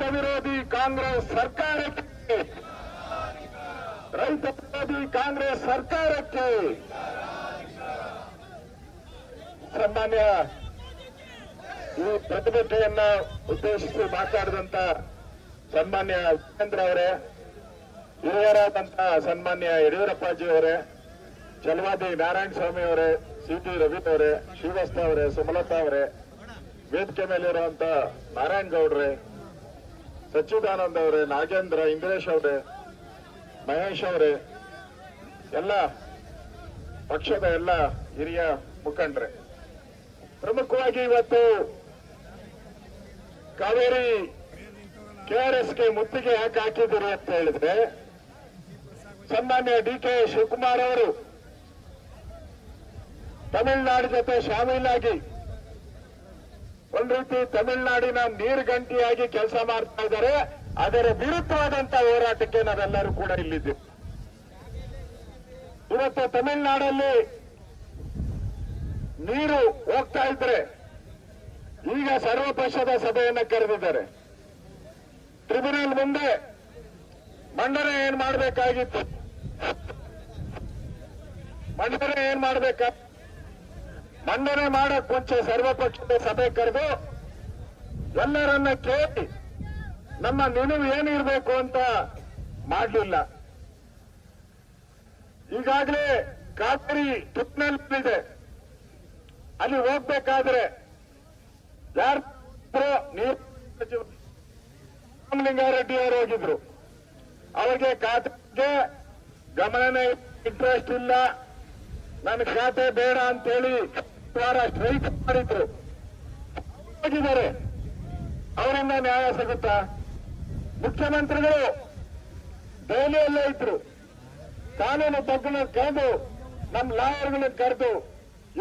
ವಿರೋಧಿ ಕಾಂಗ್ರೆಸ್ ಸರ್ಕಾರಕ್ಕೆ, ರೈತ ವಿರೋಧಿ ಕಾಂಗ್ರೆಸ್ ಸರ್ಕಾರಕ್ಕೆ ಸನ್ಮಾನ್ಯ ಈ ಪ್ರತಿಭಟನೆಯನ್ನ ಉದ್ದೇಶಿಸಿ ಮಾತಾಡಿದಂತ ಸನ್ಮಾನ್ಯ ಉಪೇಂದ್ರ ಅವರೇ, ಹಿರಿಯರಾದಂತ ಸನ್ಮಾನ್ಯ ಯಡಿಯೂರಪ್ಪಾಜಿ ಅವರೇ, ಚಲವಾದಿ ನಾರಾಯಣ ಸ್ವಾಮಿ ಅವರೇ, ಸಿ.ಟಿ. ರವಿ ಅವರೇ, ಶ್ರೀವಾಸ್ತವ ಅವರೇ, ಸುಮಲತಾ ಅವರೇ, ವೇದಿಕೆ ಮೇಲಿರುವಂತ ನಾರಾಯಣ ಗೌಡ್ರೆ, ಸಚ್ಚಿದಾನಂದ ಅವರೇ, ನಾಗೇಂದ್ರ, ಇಂದ್ರೇಶ್ ಅವರೇ, ಮಹೇಶ್ ಅವರೇ, ಎಲ್ಲ ಪಕ್ಷದ ಎಲ್ಲ ಹಿರಿಯ ಮುಖಂಡರೇ, ಪ್ರಮುಖವಾಗಿ ಇವತ್ತು ಕಾವೇರಿ ಕೆಆರ್ಎಸ್ಗೆ ಮುತ್ತಿಗೆ ಯಾಕೆ ಹಾಕಿದ್ದೀರಿ ಅಂತ ಹೇಳಿದ್ರೆ, ಸನ್ಮಾನ್ಯ ಡಿ.ಕೆ. ಶಿವಕುಮಾರ್ ಅವರು ತಮಿಳುನಾಡು ಜೊತೆ ಶಾಮೀಲಾಗಿ ಒಂದ್ ರೀತಿ ತಮಿಳುನಾಡಿನ ನೀರುಗಂಟಿಯಾಗಿ ಕೆಲಸ ಮಾಡ್ತಾ ಇದ್ದಾರೆ. ಅದರ ವಿರುದ್ಧವಾದಂತಹ ಹೋರಾಟಕ್ಕೆ ನಾವೆಲ್ಲರೂ ಕೂಡ ಇಲ್ಲಿದ್ದೀವಿ. ಇವತ್ತು ತಮಿಳುನಾಡಲ್ಲಿ ನೀರು ಹೋಗ್ತಾ ಇದ್ರೆ ಈಗ ಸರ್ವಪಕ್ಷದ ಸಭೆಯನ್ನ ಕರೆದಿದ್ದಾರೆ. ಟ್ರಿಬ್ಯುನಲ್ ಮುಂದೆ ಮಂಡನೆ ಏನ್ ಮಾಡಬೇಕಾಗಿತ್ತು, ಮಂಡನೆ ಮಾಡಕ್ ಮುಂಚೆ ಸರ್ವಪಕ್ಷದ ಸಭೆ ಕರೆದು ಎಲ್ಲರನ್ನ ಕೇಳಿ ನಮ್ಮ ನಿಲುವು ಏನಿರಬೇಕು ಅಂತ ಮಾಡಲಿಲ್ಲ. ಈಗಾಗಲೇ ಕಾವೇರಿ ಟ್ರಿಬ್ಯುನಲ್ ಇದೆ, ಅಲ್ಲಿ ಹೋಗ್ಬೇಕಾದ್ರೆ ಯಾರು ನೀರು ಸಚಿವ ರಾಮಲಿಂಗಾರೆಡ್ಡಿ ಅವರು ಹೋಗಿದ್ರು. ಅವರಿಗೆ ಖಾತೆಗೆ ಗಮನನೇ ಇಂಟ್ರೆಸ್ಟ್ ಇಲ್ಲ, ನನ್ನ ಖಾತೆ ಬೇಡ ಅಂತೇಳಿ ಸ್ಟ್ರೈಕ್ ಮಾಡಿದ್ರು. ಹೋಗಿದ್ದಾರೆ, ಅವರಿಂದ ನ್ಯಾಯ ಸಿಗುತ್ತಾ? ಮುಖ್ಯಮಂತ್ರಿಗಳು ದೆಹಲಿಯಲ್ಲೇ ಇದ್ರು, ಕಾನೂನು ತಜ್ಞರನ್ನ ಕರೆದು ನಮ್ಮ ಲಾಯರ್ಗಳನ್ನ ಕರೆದು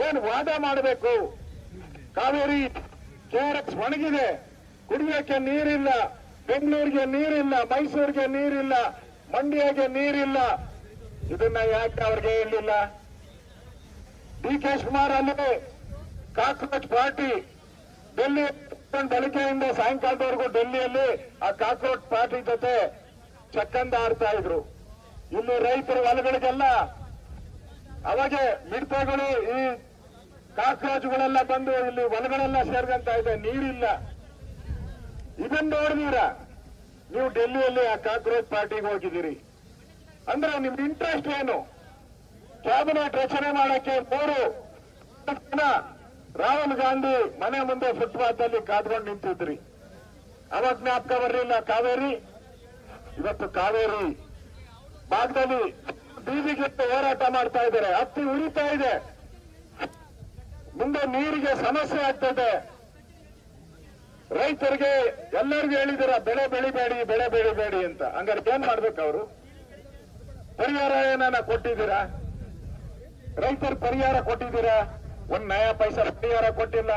ಏನು ವಾದ ಮಾಡಬೇಕು? ಕಾವೇರಿ ಕೆಆರ್ಎಸ್ ಒಣಗಿದೆ, ಕುಡಿಯೋಕೆ ನೀರಿಲ್ಲ, ಬೆಂಗಳೂರಿಗೆ ನೀರಿಲ್ಲ, ಮೈಸೂರಿಗೆ ನೀರಿಲ್ಲ, ಮಂಡ್ಯಗೆ ನೀರಿಲ್ಲ. ಇದನ್ನ ಯಾಕೆ ಅವ್ರಿಗೆ ಹೇಳಿಲ್ಲ? ಡಿ.ಕೆ. ಶಿವಕುಮಾರ್ ಅಲ್ಲಿ ಕಾಕ್ರೋಚ್ ಪಾರ್ಟಿ ಡೆಲ್ಲಿ ಬೆಳಗ್ಗೆಯಿಂದ ಸಾಯಂಕಾಲದವರೆಗೂ ಡೆಲ್ಲಿಯಲ್ಲಿ ಆ ಕಾಕ್ರೋಚ್ ಪಾರ್ಟಿ ಜೊತೆ ಚಕ್ಕಂದ ಆಡ್ತಾ ಇದ್ರು. ಇಲ್ಲಿ ರೈತರ ಹೊಲಗಳಿಗೆಲ್ಲ ಅವಾಗೆ ಮಿಡತೆಗಳು, ಈ ಕಾಕ್ರೋಚ್ಗಳೆಲ್ಲ ಬಂದು ಇಲ್ಲಿ ಹೊಲಗಳೆಲ್ಲ ಸೇರ್ಕೊಂತ ಇದೆ, ನೀರಿಲ್ಲ. ಇದನ್ನ ನೋಡಿದೀರ ನೀವು? ಡೆಲ್ಲಿಯಲ್ಲಿ ಆ ಕಾಕ್ರೋಚ್ ಪಾರ್ಟಿಗೆ ಹೋಗಿದ್ದೀರಿ ಅಂದ್ರೆ ನಿಮ್ ಇಂಟ್ರೆಸ್ಟ್ ಏನು? ಕ್ಯಾಬಿನೆಟ್ ರಚನೆ ಮಾಡಕ್ಕೆ 3 ಜನ ರಾಹುಲ್ ಗಾಂಧಿ ಮನೆ ಮುಂದೆ ಫುಟ್ಪಾತ್ ಅಲ್ಲಿ ಕಾದ್ಕೊಂಡು ನಿಂತಿದ್ರಿ. ಅವಾಗ ಜ್ಞಾಪಕ ಬರಲಿಲ್ಲ ಕಾವೇರಿ? ಇವತ್ತು ಕಾವೇರಿ ಭಾಗದಲ್ಲಿ ಬೀದಿಗೆ ಹೋರಾಟ ಮಾಡ್ತಾ ಇದ್ದಾರೆ, ಹತ್ತಿ ಉರಿತಾ ಇದೆ, ಮುಂದೆ ನೀರಿಗೆ ಸಮಸ್ಯೆ ಆಗ್ತದೆ. ರೈತರಿಗೆ ಎಲ್ಲರಿಗೂ ಹೇಳಿದಿರ ಬೆಳೆ ಬೆಳಿಬೇಡಿ ಅಂತ. ಹಂಗಾರೆ ಏನ್ ಮಾಡ್ಬೇಕು ಅವರು? ಪರಿಹಾರ ಏನಾನ ಕೊಟ್ಟಿದ್ದೀರಾ? ರೈತರ ಪರಿಹಾರ ಕೊಟ್ಟಿದ್ದೀರಾ? ಒಂದ್ ನಯಾ ಪೈಸಾ ಪರಿಹಾರ ಕೊಟ್ಟಿಲ್ಲ.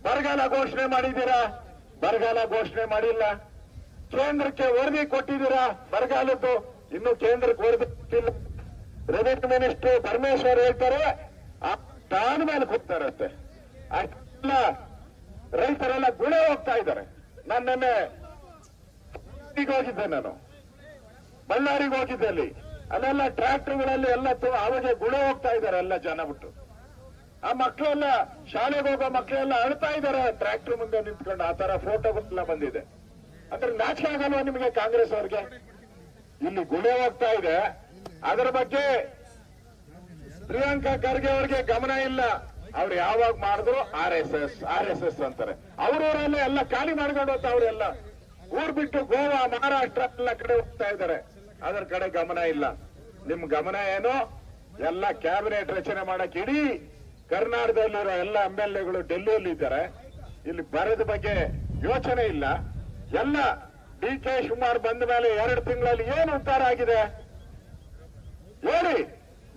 ಬರಗಾಲ ಘೋಷಣೆ ಮಾಡಿದ್ದೀರಾ? ಬರಗಾಲ ಘೋಷಣೆ ಮಾಡಿಲ್ಲ. ಕೇಂದ್ರಕ್ಕೆ ವರದಿ ಕೊಟ್ಟಿದ್ದೀರಾ ಬರಗಾಲದ್ದು? ಇನ್ನು ಕೇಂದ್ರಕ್ಕೆ ವರದಿ ಕೊಟ್ಟಿಲ್ಲ. ರೆವಿನ್ಯೂ ಮಿನಿಸ್ಟರ್ ಪರಮೇಶ್ವರ್ ಹೇಳ್ತಾರೆ ತಾನ ಮೇಲೆ ಕೂಗ್ತಾರತ್ತೆ. ಅಷ್ಟೆಲ್ಲ ರೈತರೆಲ್ಲ ಗುಳೆ ಹೋಗ್ತಾ ಇದ್ದಾರೆ. ನಾನು ನಿನ್ನೆ ಹೋಗಿದ್ದೆ, ನಾನು ಬಳ್ಳಾರಿಗೆ ಹೋಗಿದ್ದೆ, ಅಲ್ಲೆಲ್ಲ ಟ್ರ್ಯಾಕ್ಟರ್ಗಳಲ್ಲಿ ಎಲ್ಲ ಅವಾಗ ಗುಳೆ ಹೋಗ್ತಾ ಇದ್ದಾರೆ ಎಲ್ಲ ಜನ ಬಿಟ್ಟು. ಆ ಮಕ್ಕಳೆಲ್ಲ ಶಾಲೆಗೆ ಹೋಗೋ ಮಕ್ಕಳೆಲ್ಲ ಅಳ್ತಾ ಇದ್ದಾರೆ ಟ್ರ್ಯಾಕ್ಟರ್ ಮುಂದೆ ನಿಂತ್ಕೊಂಡು. ಆ ತರ ಫೋಟೋಗಳೆಲ್ಲ ಬಂದಿದೆ. ಅಂದ್ರೆ ನಾಚಿಕೆ ಆಗಲ್ವಾ ನಿಮಗೆ ಕಾಂಗ್ರೆಸ್ ಅವ್ರಿಗೆ? ಇಲ್ಲಿ ಗುಳೆ ಹೋಗ್ತಾ ಇದೆ, ಅದರ ಬಗ್ಗೆ ಪ್ರಿಯಾಂಕಾ ಖರ್ಗೆ ಅವ್ರಿಗೆ ಗಮನ ಇಲ್ಲ. ಅವ್ರು ಯಾವಾಗ ಮಾಡಿದ್ರು ಆರ್.ಎಸ್.ಎಸ್ ಅಂತಾರೆ. ಅವರವರೆಲ್ಲ ಎಲ್ಲ ಖಾಲಿ ಮಾಡ್ಕೊಂಡು ಹೋಗ್ತಾ, ಅವರೆಲ್ಲ ಊರ್ ಬಿಟ್ಟು ಗೋವಾ, ಮಹಾರಾಷ್ಟ್ರ ಎಲ್ಲ ಕಡೆ ಹೋಗ್ತಾ ಇದ್ದಾರೆ. ಅದರ ಕಡೆ ಗಮನ ಇಲ್ಲ. ನಿಮ್ ಗಮನ ಏನು? ಎಲ್ಲ ಕ್ಯಾಬಿನೆಟ್ ರಚನೆ ಮಾಡಕ್ಕೆ ಇಡೀ ಕರ್ನಾಟಕದಲ್ಲಿರೋ ಎಲ್ಲ MLAಗಳು ಡೆಲ್ಲಿಯಲ್ಲಿ ಇದ್ದಾರೆ. ಇಲ್ಲಿ ಬರದ ಬಗ್ಗೆ ಯೋಚನೆ ಇಲ್ಲ. ಎಲ್ಲ ಡಿ.ಕೆ. ಶಿವಕುಮಾರ್ ಬಂದ ಮೇಲೆ 2 ತಿಂಗಳಲ್ಲಿ ಏನು ಉದ್ಧಾರ ಆಗಿದೆ ಹೇಳಿ?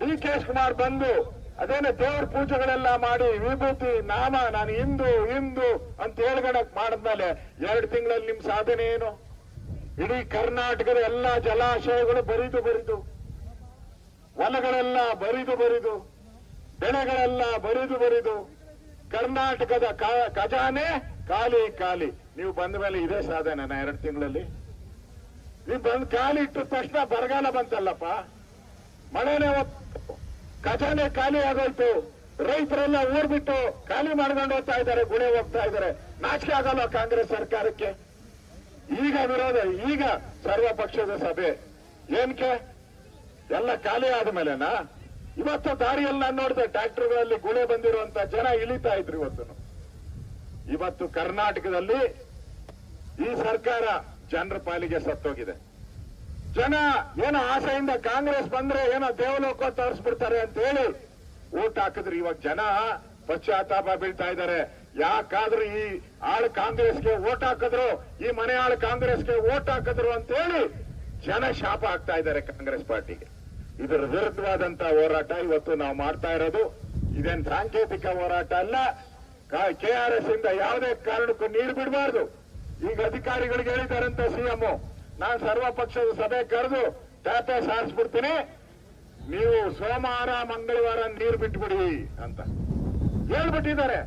ಡಿ.ಕೆ. ಶಿವಕುಮಾರ್ ಬಂದು ಅದೇನೇ ದೇವ್ರ ಪೂಜೆಗಳೆಲ್ಲ ಮಾಡಿ ವಿಭೂತಿ ನಾಮ ನಾನು ಹಿಂದೂ ಅಂತ ಹೇಳ್ಕೊಳಕ್ ಮಾಡಿದ್ಮೇಲೆ 2 ತಿಂಗಳಲ್ಲಿ ನಿಮ್ ಸಾಧನೆ ಏನು? ಇಡೀ ಕರ್ನಾಟಕದ ಎಲ್ಲಾ ಜಲಾಶಯಗಳು ಬರಿದು, ಹೊಲಗಳೆಲ್ಲ ಬರಿದು, ಬೆಳೆಗಳೆಲ್ಲ ಬರಿದು, ಕರ್ನಾಟಕದ ಖಜಾನೆ ಖಾಲಿ. ನೀವು ಬಂದ ಮೇಲೆ ಇದೇ ಸಾಧನೆನಾ 2 ತಿಂಗಳಲ್ಲಿ? ನೀವು ಬಂದು ಕಾಲಿಟ್ಟ ತಕ್ಷಣ ಬರಗಾಲ ಬಂತಲ್ಲಪ್ಪ, ಮಳೆನೇ ಖಜಾನೆ ಖಾಲಿ ಆಗೋಯ್ತು, ರೈತರೆಲ್ಲ ಊರ್ ಬಿಟ್ಟು ಖಾಲಿ ಮಾಡ್ಕೊಂಡು ಹೋಗ್ತಾ ಇದ್ದಾರೆ, ಗುಳೆ ಹೋಗ್ತಾ ಇದ್ದಾರೆ. ನಾಚಿಕೆ ಆಗಲ್ಲ ಕಾಂಗ್ರೆಸ್ ಸರ್ಕಾರಕ್ಕೆ? ಈಗ ವಿರೋಧ, ಈಗ ಸರ್ವಪಕ್ಷದ ಸಭೆ ಏನಕ್ಕೆ? ಎಲ್ಲ ಖಾಲಿ ಆದ್ಮೇಲೆನಾ? ಇವತ್ತು ದಾರಿಯಲ್ಲಿ ನಾನು ನೋಡಿದೆ, ಟ್ರ್ಯಾಕ್ಟರ್ಗಳಲ್ಲಿ ಗುಳೆ ಬಂದಿರುವಂತ ಜನ ಇಳಿತಾ ಇದ್ರು. ಇವತ್ತು ಕರ್ನಾಟಕದಲ್ಲಿ ಈ ಸರ್ಕಾರ ಜನರ ಪಾಲಿಗೆ ಸತ್ತೋಗಿದೆ. ಜನ ಏನೋ ಆಸೆಯಿಂದ ಕಾಂಗ್ರೆಸ್ ಬಂದ್ರೆ ಏನೋ ದೇವಲೋಕ ತೋರಿಸ್ಬಿಡ್ತಾರೆ ಅಂತ ಹೇಳಿ ಓಟ್ ಹಾಕಿದ್ರು. ಇವಾಗ ಜನ ಪಶ್ಚಾತ್ತಾಪ ಬೀಳ್ತಾ ಇದ್ದಾರೆ. ಯಾಕಾದ್ರೂ ಈ ಆಳು ಕಾಂಗ್ರೆಸ್ಗೆ ಓಟ್ ಹಾಕಿದ್ರು, ಈ ಮನೆ ಆಳು ಕಾಂಗ್ರೆಸ್ಗೆ ಓಟ್ ಹಾಕಿದ್ರು ಅಂತ ಹೇಳಿ ಜನ ಶಾಪ ಆಗ್ತಾ ಇದ್ದಾರೆ ಕಾಂಗ್ರೆಸ್ ಪಾರ್ಟಿಗೆ. ಇದರ ವಿರುದ್ಧವಾದಂತ ಹೋರಾಟ ಇವತ್ತು ನಾವು ಮಾಡ್ತಾ ಇರೋದು. ಇದೇನು ಸಾಂಕೇತಿಕ ಹೋರಾಟ ಅಲ್ಲ. ಕೆಆರ್ಎಸ್ ಇಂದ ಯಾವುದೇ ಕಾರಣಕ್ಕೂ ನೀರು ಬಿಡಬಾರ್ದು. ಈಗ ಅಧಿಕಾರಿಗಳಿಗೆ ಹೇಳಿದಾರಂತ ಸಿಎಂ, ನಾನು ಸರ್ವಪಕ್ಷದ ಸಭೆ ಕರೆದು ಟ್ಯಾಪೆ ಸಾರಿಸ್ಬಿಡ್ತೀನಿ, ನೀವು ಸೋಮವಾರ ಮಂಗಳವಾರ ನೀರು ಬಿಟ್ಬಿಡಿ ಅಂತ ಹೇಳ್ಬಿಟ್ಟಿದ್ದಾರೆ.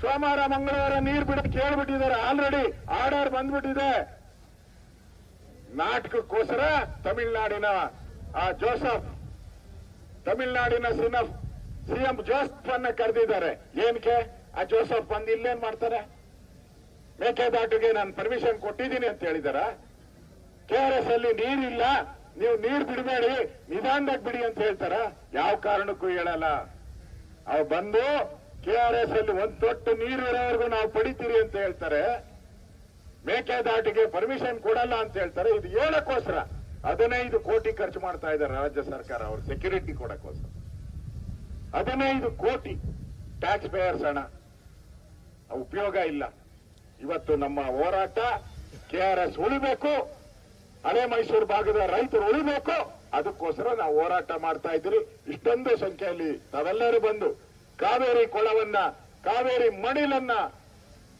ಸೋಮವಾರ ಮಂಗಳವಾರ ನೀರು ಬಿಡಕ್ಕೆ ಹೇಳ್ಬಿಟ್ಟಿದ್ದಾರೆ. ಆಲ್ರೆಡಿ ಆರ್ಡರ್ ಬಂದ್ಬಿಟ್ಟಿದೆ. ನಾಟಕಕ್ಕೋಸ್ಕರ ತಮಿಳುನಾಡಿನ ಜೋಸಫ್, ತಮಿಳುನಾಡಿನ ಸಿಎಂ ಜೋಸಫ್ ಅನ್ನ ಕರೆದಿದ್ದಾರೆ. ಏನಕ್ಕೆ? ಆ ಜೋಸಫ್ ಬಂದು ಇಲ್ಲೇನ್ ಮಾಡ್ತಾರೆ? ಮೇಕೆದಾಟುಗೆ ನಾನು ಪರ್ಮಿಷನ್ ಕೊಟ್ಟಿದ್ದೀನಿ ಅಂತ ಹೇಳಿದಾರ? ಕೆಆರ್ಎಸ್ ಅಲ್ಲಿ ನೀರಿಲ್ಲ, ನೀವು ನೀರು ಬಿಡಬೇಡಿ, ನಿಧಾನದಾಗ ಬಿಡಿ ಅಂತ ಹೇಳ್ತಾರ? ಯಾವ ಕಾರಣಕ್ಕೂ ಹೇಳಲ್ಲ. ಅವ್ರು ಬಂದು ಕೆಆರ್ಎಸ್ ಅಲ್ಲಿ ಒಂದ್ ತೊಟ್ಟು ನೀರು ಇರೋವರೆಗೂ ನಾವು ಪಡಿತೀರಿ ಅಂತ ಹೇಳ್ತಾರೆ. ಮೇಕೆದಾಟಿಗೆ ಪರ್ಮಿಷನ್ ಕೊಡಲ್ಲ ಅಂತ ಹೇಳ್ತಾರೆ. ಇದು ಹೇಳಕ್ಕೋಸ್ಕರ 15 ಕೋಟಿ ಖರ್ಚು ಮಾಡ್ತಾ ಇದ್ದಾರೆ ರಾಜ್ಯ ಸರ್ಕಾರ ಅವ್ರ ಸೆಕ್ಯೂರಿಟಿ ಕೊಡಕ್ಕೋಸ್ಕರ. 15 ಕೋಟಿ ಟ್ಯಾಕ್ಸ್ ಪೇಯರ್ಸ್ ಹಣ, ಉಪಯೋಗ ಇಲ್ಲ. ಇವತ್ತು ನಮ್ಮ ಹೋರಾಟ ಕೆಆರ್ಎಸ್ ಉಳಿಬೇಕು, ಹಳೆ ಮೈಸೂರು ಭಾಗದ ರೈತರು ಉಳಿಬೇಕು, ಅದಕ್ಕೋಸ್ಕರ ನಾವು ಹೋರಾಟ ಮಾಡ್ತಾ ಇದ್ದೀರಿ. ಇಷ್ಟೊಂದು ಸಂಖ್ಯೆಯಲ್ಲಿ ತಾವೆಲ್ಲರೂ ಬಂದು ಕಾವೇರಿ ಕೊಳವನ್ನ, ಕಾವೇರಿ ಮಡಿಲನ್ನ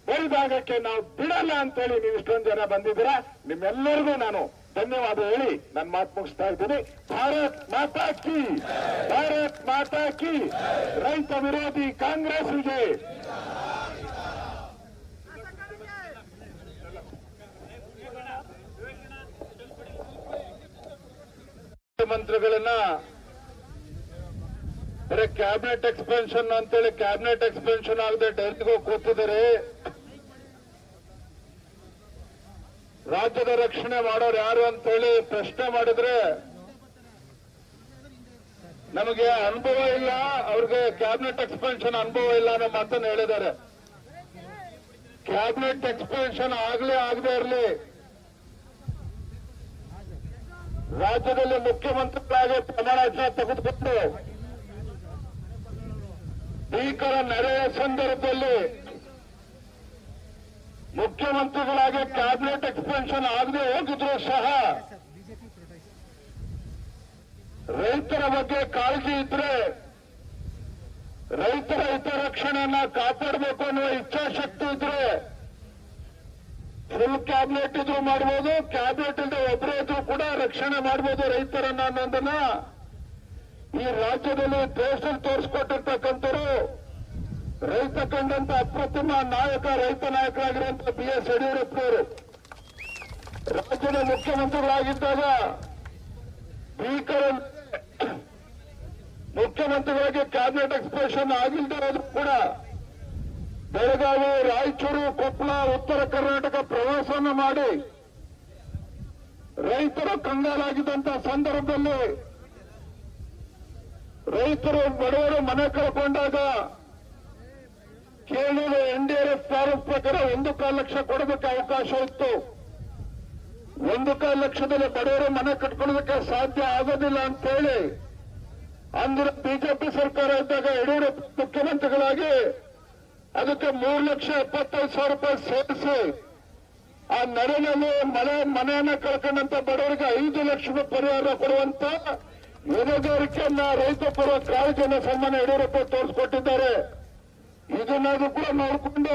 ಬರಿದಾಗಕ್ಕೆ ನಾವು ಬಿಡಲ್ಲ ಅಂತೇಳಿ ನೀವು ಇಷ್ಟೊಂದು ಜನ ಬಂದಿದ್ದೀರಾ. ನಿಮ್ಮೆಲ್ಲರಿಗೂ ನಾನು ಧನ್ಯವಾದ ಹೇಳಿ ನನ್ನ ಮಾತು ಮುಗಿಸ್ತಾ ಇದ್ದೀನಿ. ಭಾರತ್ ಮಾತಾ ಕಿ, ಭಾರತ್ ಮಾತಾ ಕಿ. ರೈತ ವಿರೋಧಿ ಕಾಂಗ್ರೆಸ್ಗೆ ಮಂತ್ರಿಗಳನ್ನ ಬರೀ ಕ್ಯಾಬಿನೆಟ್ ಎಕ್ಸ್ಪೆನ್ಷನ್ ಅಂತೇಳಿ ಕ್ಯಾಬಿನೆಟ್ ಎಕ್ಸ್ಪೆನ್ಷನ್ ಆಗದೆ ಡೆಲ್ಲಿಗೆ ಕೂತಿದ್ದಾರೆ. ರಾಜ್ಯದ ರಕ್ಷಣೆ ಮಾಡೋರು ಯಾರು ಅಂತೇಳಿ ಪ್ರಶ್ನೆ ಮಾಡಿದ್ರೆ ನಮಗೆ ಅನುಭವ ಇಲ್ಲ, ಅವ್ರಿಗೆ ಕ್ಯಾಬಿನೆಟ್ ಎಕ್ಸ್ಪೆನ್ಷನ್ ಅನುಭವ ಇಲ್ಲ ಅನ್ನೋ ಮಾತನ್ನು ಹೇಳಿದ್ದಾರೆ. ಕ್ಯಾಬಿನೆಟ್ ಎಕ್ಸ್ಪೆನ್ಷನ್ ಆಗಲೇ ಆಗದೆ ಇರಲಿ, ರಾಜ್ಯದಲ್ಲಿ ಮುಖ್ಯಮಂತ್ರಿಗಳಾಗಿ ಪ್ರಮಾಣವಚನ ತೆಗೆದುಕೊಂಡು ಭೀಕರ ನೆರೆಯ ಸಂದರ್ಭದಲ್ಲಿ ಮುಖ್ಯಮಂತ್ರಿಗಳಾಗಿ ಕ್ಯಾಬಿನೆಟ್ ಎಕ್ಸ್ಪೆನ್ಷನ್ ಆಗದೆ ಹೋಗಿದ್ರು ಸಹ ರೈತರ ಬಗ್ಗೆ ಕಾಳಜಿ ಇದ್ರೆ, ರೈತರ ಹಿತರಕ್ಷಣೆಯನ್ನ ಕಾಪಾಡಬೇಕು ಅನ್ನುವ ಇಚ್ಛಾಶಕ್ತಿ ಇದ್ರೆ ಫುಲ್ ಕ್ಯಾಬಿನೆಟ್ ಇದ್ರು ಮಾಡಬಹುದು, ಕ್ಯಾಬಿನೆಟ್ ಇಲ್ಲದೆ ಒಬ್ಬರೇ ಇದ್ರು ಕೂಡ ರಕ್ಷಣೆ ಮಾಡಬಹುದು ರೈತರನ್ನ ಅನ್ನೋದನ್ನ ಈ ರಾಜ್ಯದಲ್ಲಿ ದೇಶದಲ್ಲಿ ತೋರಿಸ್ಕೊಟ್ಟಿರ್ತಕ್ಕಂಥವ್ರು ರೈತ ಕಂಡಂತ ಅಪ್ರತಿಮ ನಾಯಕ, ರೈತ ನಾಯಕರಾಗಿರುವಂತ BS ಯಡಿಯೂರಪ್ಪನವರು ರಾಜ್ಯದ ಮುಖ್ಯಮಂತ್ರಿಗಳಾಗಿದ್ದಾಗ ಭೀಕರ ಮುಖ್ಯಮಂತ್ರಿಗಳಿಗೆ ಕ್ಯಾಬಿನೆಟ್ ಎಕ್ಸ್ಪೆನ್ಷನ್ ಆಗಿಲ್ಲದೆ ಇರೋದು ಕೂಡ ಬೆಳಗಾವಿ, ರಾಯಚೂರು, ಕೊಪ್ಪಳ, ಉತ್ತರ ಕರ್ನಾಟಕ ಪ್ರವಾಸವನ್ನು ಮಾಡಿ ರೈತರು ಕಂಗಾಲಾಗಿದ್ದಂತಹ ಸಂದರ್ಭದಲ್ಲಿ ರೈತರು ಬಡವರು ಮನೆ ಕಳ್ಕೊಂಡಾಗ ಕೇಳಿದ NDRF ತಾರೀಫ್ ಪ್ರಕಾರ 1.25 ಲಕ್ಷ ಕೊಡೋದಕ್ಕೆ ಅವಕಾಶ ಇತ್ತು. 1.25 ಲಕ್ಷದಲ್ಲಿ ಬಡವರು ಮನೆ ಕಟ್ಕೊಳ್ಳೋದಕ್ಕೆ ಸಾಧ್ಯ ಆಗೋದಿಲ್ಲ ಅಂತ ಹೇಳಿ ಅಂದಿನ ಬಿಜೆಪಿ ಸರ್ಕಾರ ಇದ್ದಾಗ ಯಡಿಯೂರಪ್ಪ ಮುಖ್ಯಮಂತ್ರಿಗಳಾಗಿ ಅದಕ್ಕೆ 3,75,000 ರೂಪಾಯಿ ಸೇರಿಸಿ ಆ ನೆರಳಿನಲ್ಲಿ ಮನೆಯನ್ನ ಕಳ್ಕೊಂಡಂತ ಬಡವರಿಗೆ 5 ಲಕ್ಷ ರೂಪಾಯಿ ಪರಿಹಾರ ಕೊಡುವಂತ ಎದೆಗಾರಿಕೆಯನ್ನ ರೈತ ಪರ ಕಾಳಜಿಯನ್ನು ಸನ್ಮಾನ್ಯ ಯಡಿಯೂರಪ್ಪ ತೋರಿಸಿಕೊಟ್ಟಿದ್ದಾರೆ. ಇದನ್ನಾದ್ರೂ ಕೂಡ ನೋಡಿಕೊಂಡು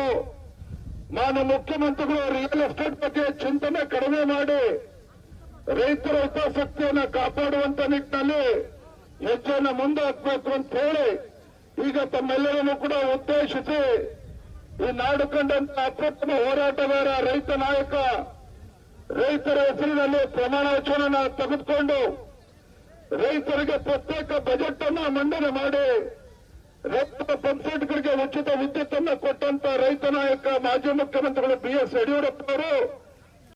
ನಾನು ಮುಖ್ಯಮಂತ್ರಿಗಳು ರಿಯಲ್ ಎಸ್ಟೇಟ್ ಬಗ್ಗೆ ಚಿಂತನೆ ಕಡಿಮೆ ಮಾಡಿ ರೈತರ ಹಿತಾಸಕ್ತಿಯನ್ನು ಕಾಪಾಡುವಂತ ನಿಟ್ಟಿನಲ್ಲಿ ಹೆಜ್ಜೆಯನ್ನು ಮುಂದೆ ಹಾಕಬೇಕು ಅಂತ ಹೇಳಿ ಈಗ ತಮ್ಮೆಲ್ಲರನ್ನು ಕೂಡ ಉದ್ದೇಶಿಸಿ ಈ ನಾಡು ಕಂಡಂತ ಅಪ್ರತಿಮ ಹೋರಾಟಗಾರ, ರೈತ ನಾಯಕ, ರೈತರ ಹೆಸರಿನಲ್ಲಿ ಪ್ರಮಾಣ ವಚನ ತೆಗೆದುಕೊಂಡು ರೈತರಿಗೆ ಪ್ರತ್ಯೇಕ ಬಜೆಟ್ ಅನ್ನು ಮಂಡನೆ ಮಾಡಿ ರೈತರ ಪಂಪ್ಸೆಟ್ಗಳಿಗೆ ಉಚಿತ ವಿದ್ಯುತ್ ಅನ್ನು ಕೊಟ್ಟಂತ ರೈತ ನಾಯಕ ಮಾಜಿ ಮುಖ್ಯಮಂತ್ರಿಗಳು BS ಯಡಿಯೂರಪ್ಪ ಅವರು